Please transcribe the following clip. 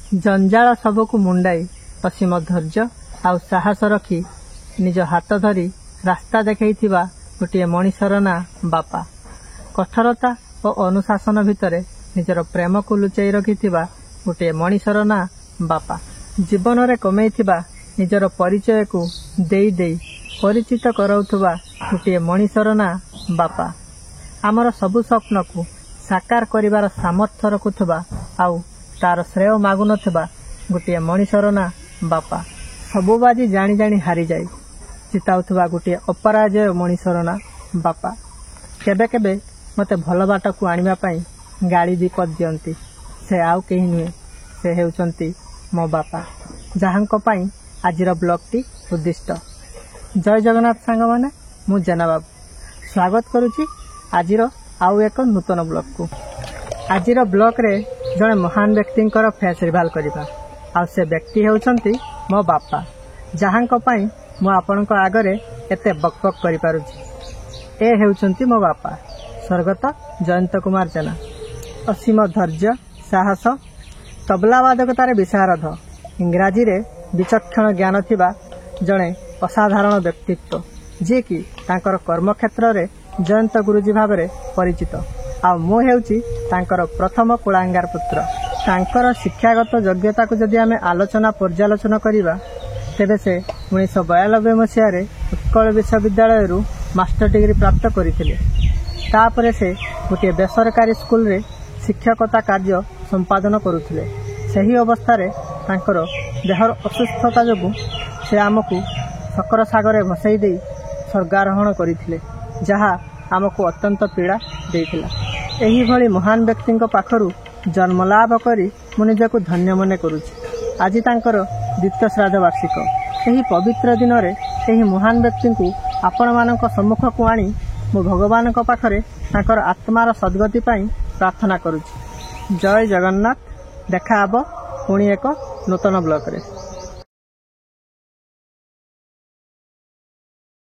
जंजाल सबको मुंडाई असीम धैर्य आउ साहस रखी निज हाथ धरी रास्ता देखा गोटे मनीषर ना बापा। कठोरता और अनुशासन भितर निजर प्रेम को लुचाई रखि गोटे मनीषर ना बापा। जीवन में कमई निजर परिचय को देई देई परिचित कराउथुबा गोटे मनीषर ना बापा। आमर सबु स्वप्न को साकार करिवार सामर्थ्य रखुथुबा आउ तार श्रेय मागु नथुबा गोटे मनीषर ना बापा। सबु बाजी जानी जानी हारी जाई जिताउथुबा गोटे अपराजय मनीषर ना बापा। केबे केबे मते भल बाट को आनिबा पई गाड़ी दीपद दियंती से आउ केही नुहे से हेउचंती मो बापा जहांको पई आजिर ब्लॉग टी उद्दिष्ट। जय जगन्नाथ सांग माने मु जेना बाबू स्वागत करुची आजिर आउ एक नूतन ब्लॉग को। आजिर ब्लॉग रे जड़े महान व्यक्ति फेस रिवाल करबा आ से व्यक्ति हेउचंती मो बापा जहांको पई मु आपनको आगरे एते बकबक करि पारुची। ए हेउचंती मो बापा स्वर्गत जयंत कुमार जेना। असीम धैर्य साहस तबला वादकतार विशारद इंग्राजी रे विचक्षण ज्ञान थिबा जड़े असाधारण व्यक्तित्व जे कि तांकर कर्म क्षेत्र रे जयंत गुरुजी भाव में परिचित। आ मु हेउची तांकर प्रथम कुलांगार पुत्र। तांकर शिक्षागत योग्यता को जदि आमे आलोचना पर्यालोचना करिबा तेबे से 1992 मसीह रे उत्कल विश्वविद्यालय रु मास्टर डिग्री प्राप्त करथिले। तापरे से गोटे बेसरकारी स्कूल रे शिक्षकता कार्य संपादन करुथिले। सही अवस्था रे तांकर देहर असुस्थता जोगु से आमको शकर सागर भसाई दे स्वर्गारोहण करथिले जहा आमको अत्यंत पीड़ा देइथिला। एही भली महान व्यक्ति पाखरु जन्म लाभ करी मु निजको धन्य मने करुछि। आज तांकर द्वितीय श्राद्ध वार्षिक। एही पवित्र दिन रे एही महान व्यक्ति को आपण मानक सम्मुख को आनी मु भगवान को पाखरे तांकर आत्मार सद्गति पाई प्रार्थना करुछि। जय जगन्नाथ। देखा हबो पुणी एक नूतन ब्लॉग रे।